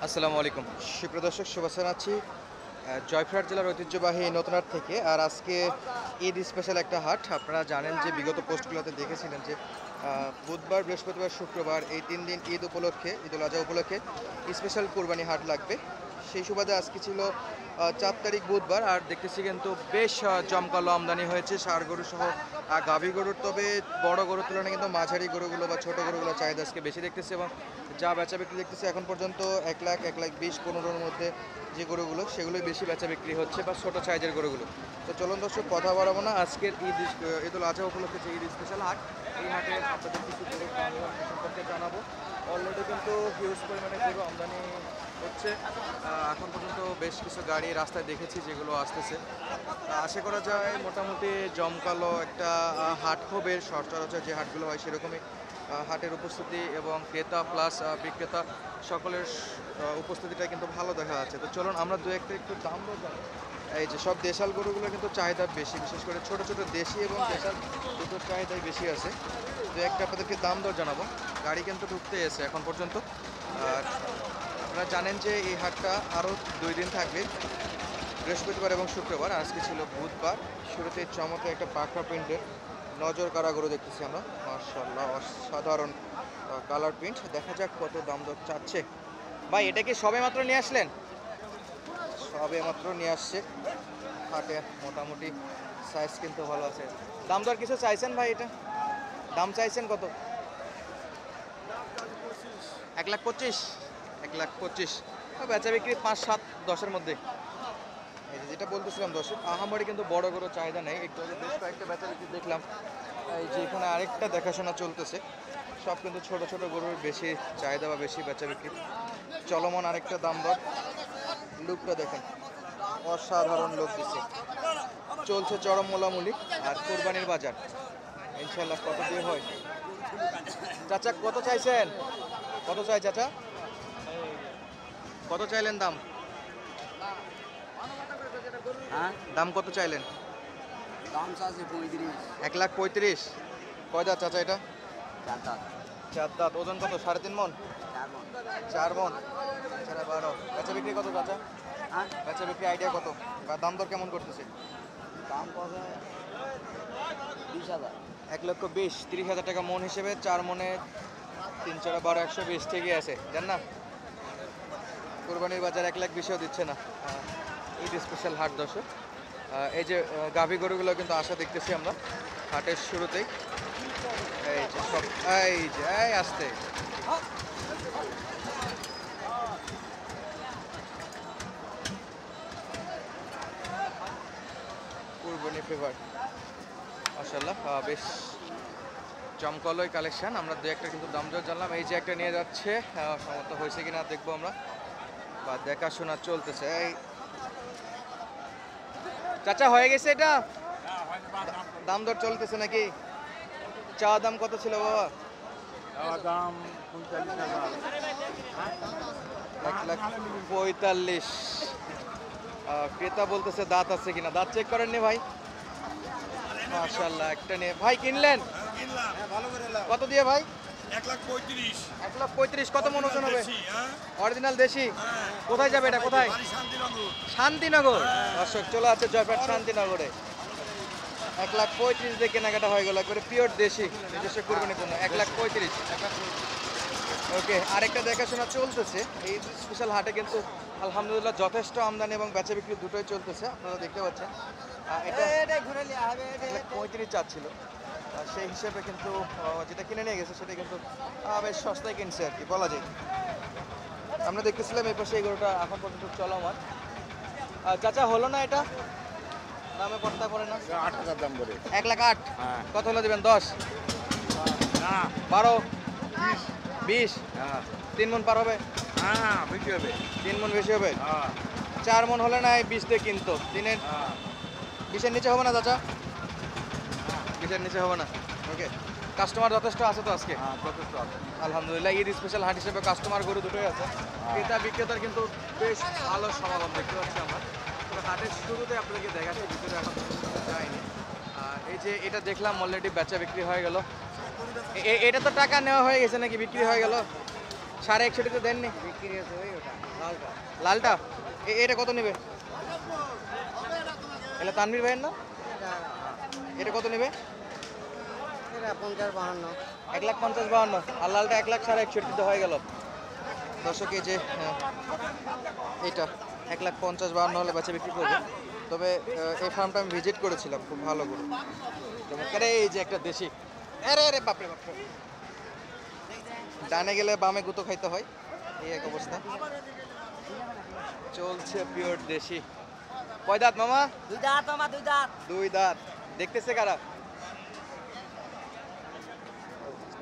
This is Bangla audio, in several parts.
আসসালামু আলাইকুম সুপ্রিয় দর্শক, শুভেচ্ছা জানাচ্ছি জয়পুরহাট জেলার ঐতিহ্যবাহী নতুনহাট থেকে। আর আজকে ঈদ স্পেশাল একটা হাট। আপনারা জানেন যে বিগত পোস্টগুলোতে দেখেছিলেন যে বুধবার, বৃহস্পতিবার, শুক্রবার এই 3 দিন ঈদ উপলক্ষে, ঈদুল আজহা উপলক্ষে স্পেশাল কোরবানি হাট লাগবে। সেই সুবাদে আজকে ছিল 4 তারিখ বুধবার। আর দেখতেছি কিন্তু বেশ জমকালো আমদানি হয়েছে ষাঁড় গরু সহ গাভী গরুর। তবে বড় গরুর তুলনায় কিন্তু মাঝারি গরুগুলো বা ছোটো গরুগুলো চাহিদা আজকে বেশি দেখতেছি, এবং যা বেচা বিক্রি দেখতেছি এখন পর্যন্ত 1 লাখ, 1,20,000, 15-র মধ্যে যে গরুগুলো সেগুলোই বেশি বেচা বিক্রি হচ্ছে, বা ছোটো সাইজের গরুগুলো। তো চলুন দর্শক, কথা বাড়াবো না। আজকের ঈদুল আজহা উপলক্ষে যে ঈদ স্পেশাল হাট, এই হাটে আপনাদের কিছু গরু সম্পর্কে জানাবো। অলরেডি কিন্তু হিউজ পরিমাণে গরু আমদানি হচ্ছে। এখন পর্যন্ত বেশ কিছু গাড়ি রাস্তায় দেখেছি যেগুলো আসতেছে। আশা করা যায় মোটামুটি জমকালো একটা হাট হবে। সচরাচর যে হাটগুলো হয় সেরকমই হাটের উপস্থিতি এবং ক্রেতা প্লাস বিক্রেতা সকলের উপস্থিতিটা কিন্তু ভালো দেখা যাচ্ছে। তো চলুন আমরা দু একটা একটু দাম জানি। এই যে সব দেশাল গরুগুলো কিন্তু চাহিদা বেশি, বিশেষ করে ছোট ছোট দেশি এবং দেশাল দুটোর চাহিদাই বেশি আছে। দু একটা আপনাদেরকে দাম দর জানাবো। গাড়ি কিন্তু ঢুকতে এসে এখন পর্যন্ত। আর আপনারা জানেন যে এই হাটটা আরও 2 দিন থাকবে, বৃহস্পতিবার এবং শুক্রবার। আজকে ছিল বুধবার। শুরুতে চমৎকার একটা পাখা প্রিন্টের নজর কারা গরু দেখতেছি আমরা, মাশাআল্লাহ অসাধারণ কালার প্রিন্ট। দেখা যাক কত দাম দর চাচ্ছে। ভাই এটা কি সবে মাত্র নিয়ে আসলেন? সবে মাত্র নিয়ে আসছে। হাটে মোটামুটি সাইজ কিন্তু ভালো আছে। দাম দর কিছু চাইছেন ভাই? এটা দাম চাইছেন কত? 1,25,000, 1,25,000। বেচা বিক্রি 5-7-10-এর মধ্যে। এই যে যেটা বলতেছিলাম দর্শক, আহামরি কিন্তু বড় গরু চাহিদা নেই। একটু আগে বেশ কয়েকটা বেচা বিক্রি দেখলাম। এই যে এখানে আরেকটা দেখাশোনা চলতেছে। সব কিন্তু ছোট ছোট গরুর বেশি চাহিদা বা বেশি বেচা বিক্রি চলমান। আরেকটা দাম দর, লুকটা দেখেন, অসাধারণ লোক দিচ্ছে। চলছে চরম মোলামুলি। আর কোরবানির বাজার ইনশাল্লাহ কত দিয়ে হয়। চাচা কত চাইছেন? কত চাই চাচা? কত চাইলেন দাম? হ্যাঁ, দাম কত চাইলেন? দাম চাচ্ছে 35। 1,35,000। কয় দাঁত চাচা এটা? 4 দাঁত। 4 দাঁত। ওজন কত? 3.5 মণ? 4 মণ। 4 মণ। 12। বেচা বিক্রি কত চাচা? হ্যাঁ, বেচা বিক্রি আইডিয়া কত, বা দাম দর কেমন করতেছে? দাম কত? 20,000। 1,20,000, 30,000 টাকা মন হিসেবে। 4 মণে 3-4-12, 120 ঠিকই আছে। জান না, কোরবানির বাজার 1,20,000 দিচ্ছে না। ঈদ স্পেশাল হাট দর্শক। এই যে গাভী গরুগুলো কিন্তু আসা দেখতেছি আমরা হাটের শুরুতেই। এই যে সব, এই যে এই আসতে কুরবানি ফেভার মাশাআল্লাহ। বেশ জমকলই কালেকশন। আমরা দু একটা কিন্তু দাম দর জানলাম। এই যে একটা নিয়ে যাচ্ছে, সমর্থ হয়েছে কিনা দেখবো আমরা, বা দেখাশোনা চলতেছে। এই চাচা হয়ে গেছে এটা? দাম দর চলতেছে নাকি? চা দাম কত ছিল বাবা? দাম 45,000। 1,45,000। ক্রেতা বলতেছে দাঁত আছে কিনা। দাঁত চেক করেননি ভাই? মাশাআল্লাহ, একটা নিয়ে ভাই কিনলেন কত দিয়ে ভাই? 1,35,000। 1,35,000। কত মন ওজন হবে? হ্যাঁ, অরিজিনাল দেশি। কোথায় যাবে এটা? কোথায়? শান্তিনগর। শান্তিনগর। দর্শক চলে আছে জয়পুরহাট শান্তিনগরে। 1,35,000 দিয়ে কেনাকাটা হয়ে গেল। একবারে পিওর দেশি নিজস্ব কুরবানি পণ্য। 1,35,000। ওকে, আরেকটা দেখাশোনা চলতেছে এই স্পেশাল হাটে। কিন্তু আলহামদুলিল্লাহ যথেষ্ট আমদানি এবং বেচা বিক্রি দুটোই চলতেছে, আপনারা দেখতে পাচ্ছেন। এটা 1,35,000 চাচ্ছিল। সেই হিসেবে কিন্তু যেটা কিনে নিয়ে গেছে সেটা কিন্তু বেশ সস্তায় কিনছে আর কি বলা যায়। আমরা দেখতেছিলাম এই পাশে এই গরুটা এখন পর্যন্ত চলমান। চাচা হলো না এটা? দামে পড়তে পারে না? 8,000 দাম করে। 1,08,000। হ্যাঁ। কত হলো দিবেন? 10, না, 12, 20? হ্যাঁ 3 মণ পার হবে? হ্যাঁ, বেশি হবে। 3 মণ বেশি হবে? হ্যাঁ 4 মণ হলে না 20 দিয়ে কিনতো। 20-এর নিচে হবে না চাচা? 20-এর নিচে হবে না। ওকে, কাস্টমার যথেষ্ট আছে তো আজকে? হ্যাঁ, যথেষ্ট আছে। আলহামদুলিল্লাহ ঈদ স্পেশাল হাট হিসেবে কাস্টমার গরু দুটোই আছে। ক্রেতা বিক্রেতার কিন্তু বেশ ভালো সমাগম দেখতে পাচ্ছি আমরা। তবে হাটের শুরুতে আপনাদেরকে দেখাচ্ছি, ভিতরে এখন পর্যন্ত যায়নি। এই যে এটা দেখলাম অলরেডি বেচা বিক্রি হয়ে গেল। এটা তো টাকা নেওয়া হয়ে গেছে নাকি বিক্রি হয়ে গেল? 61.5 দেননি? বিক্রি হয়েছে ওই ওটা লালটা। লালটা এটা কত নেবে? এটা তানভীর ভাইয়ের না? এটা কত নেবে? এটা 50-52। 1,50,52 আর লালটা 1,61,60 হয়ে গেল। দর্শক এই যে এটা 1,50,52 হলে বাচ্চা বিক্রি করবে। তবে এই ফার্মটা আমি ভিজিট করেছিলাম, খুব ভালো গরু। চমৎকার। এই যে একটা দেশি, আরে আরে বাপরে বাপরে, ডানে গেলে বামে গুঁতো খাইতে হয়, এই এক অবস্থা। চলছে পিওর দেশি। কয় দাঁত মামা? 2 দাঁত মামা, 2 দাঁত। 2 দাঁত। দেখতেছে কারা?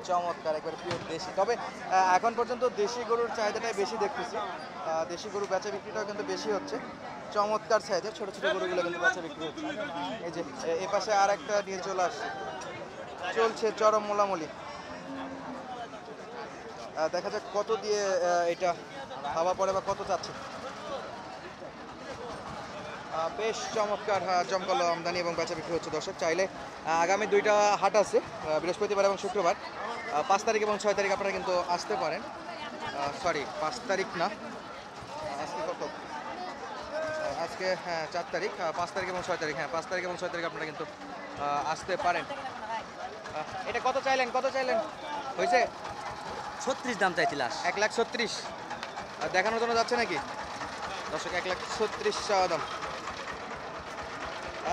চমৎকার, একবার পিওর দেশি। তবে এখন পর্যন্ত দেশি গরুর চাহিদাটাই বেশি দেখতেছি। দেশি গরু বেচা বিক্রিটাও কিন্তু বেশি হচ্ছে। চমৎকার সাইজের ছোট ছোট গরুগুলো কিন্তু বেচা বিক্রি হচ্ছে। এই যে এ পাশে আর একটা নিয়ে চলে আসছে, চলছে চরম মোলামুলি। দেখা যাক কত দিয়ে এটা খাওয়া পড়ে বা কত চাচ্ছে। বেশ চমৎকার জমকালো আমদানি এবং বেচা বিক্রি হচ্ছে। দর্শক চাইলে আগামী 2টা হাট আছে, বৃহস্পতিবার এবং শুক্রবার। 5 তারিখ এবং 6 তারিখ আপনারা কিন্তু আসতে পারেন। সরি 5 তারিখ না, আজকে কত? আজকে হ্যাঁ 4 তারিখ। 5 তারিখ এবং 6 তারিখ, হ্যাঁ 5 তারিখ এবং 6 তারিখ আপনারা কিন্তু আসতে পারেন। এটা কত চাইলেন, কত চাইলেন? হয়েছে 36 দাম চাইছি লাস্ট। 1,36,000। দেখানোর জন্য যাচ্ছে নাকি? দর্শক 1,36,000 চাওয়া দাম।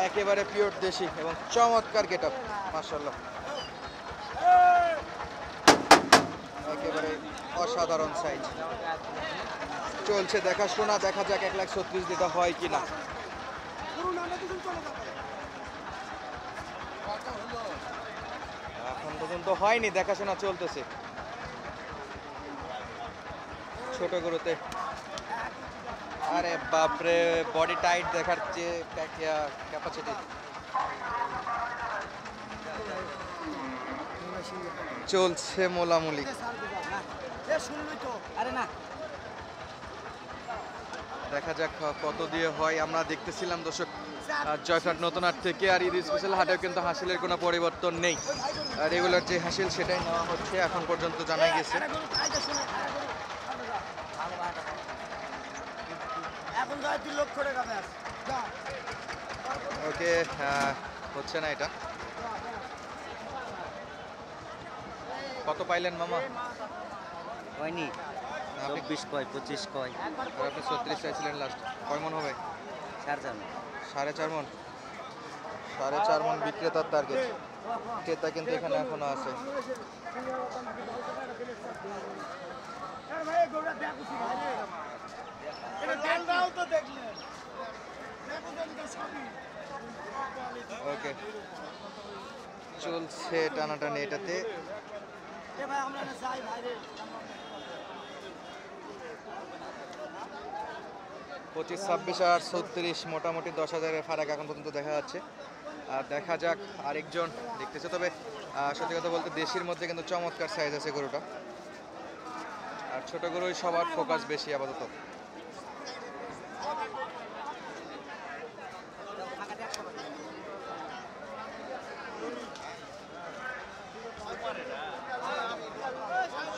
একেবারে পিওর দেশি এবং চমৎকার গেট আপ, মাশাআল্লাহ, একেবারে অসাধারণ সাইজ। চলছে দেখাশোনা, দেখা যাক 1,36,000 দিতে হয় কিনা। এখন পর্যন্ত হয়নি, দেখাশোনা চলতেছে। ছোট গরুতে আরে বাপরে, বডি টাইট দেখার যে ক্যাপাসিটি। চলছে মোলামুলি। আরে না, দেখা যাক কত দিয়ে হয়। আমরা দেখতেছিলাম দর্শক জয়ফ্রাট নতুন হাট থেকে, আর ঈদ স্পেশাল হাটেও কিন্তু হাসিলের কোনো পরিবর্তন নেই। রেগুলার যে হাসিল সেটাই নেওয়া হচ্ছে এখন পর্যন্ত জানা গেছে। এখন যায় 2 লক্ষ টাকা ব্যাস। ওকে, হচ্ছে না এটা। কত পাইলেন মামা? হয়নি, আপনি 24 কয়, 25 কয়, আর আপনি 36 চাইছিলেন লাস্ট। কয় মন হবে? 4.5। 4.5 মন। 4.5 মন বিক্রেতার টার্গেট। ক্রেতা কিন্তু এখানে এখনো আছে। ওকে, চলছে টানাটানি এটাতে। 25, 26 আর 36, মোটামুটি 10,000-এর ফারাক এখন পর্যন্ত দেখা যাচ্ছে। আর দেখা যাক আরেকজন দেখতেছে। তবে সত্যি কথা বলতে দেশির মধ্যে কিন্তু চমৎকার সাইজ আছে গরুটা, আর ছোট গরুই সবার ফোকাস বেশি আপাতত।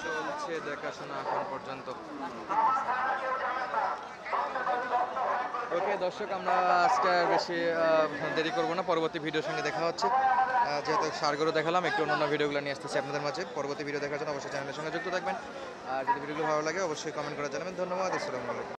চলছে দেখাশোনা এখন পর্যন্ত। ওকে দর্শক, আমরা আজকে আর বেশি দেরি করবো না, পরবর্তী ভিডিওর সঙ্গে দেখা হচ্ছে। যেহেতু সারগরু দেখালাম, একটু অন্যান্য ভিডিওগুলো নিয়ে আসতেছি আপনাদের মাঝে। পরবর্তী ভিডিও দেখার জন্য অবশ্যই চ্যানেলের সঙ্গে যুক্ত থাকবেন, আর যদি ভিডিওগুলো ভালো লাগে অবশ্যই কমেন্ট করে জানাবেন। ধন্যবাদ, আসসালামু আলাইকুম।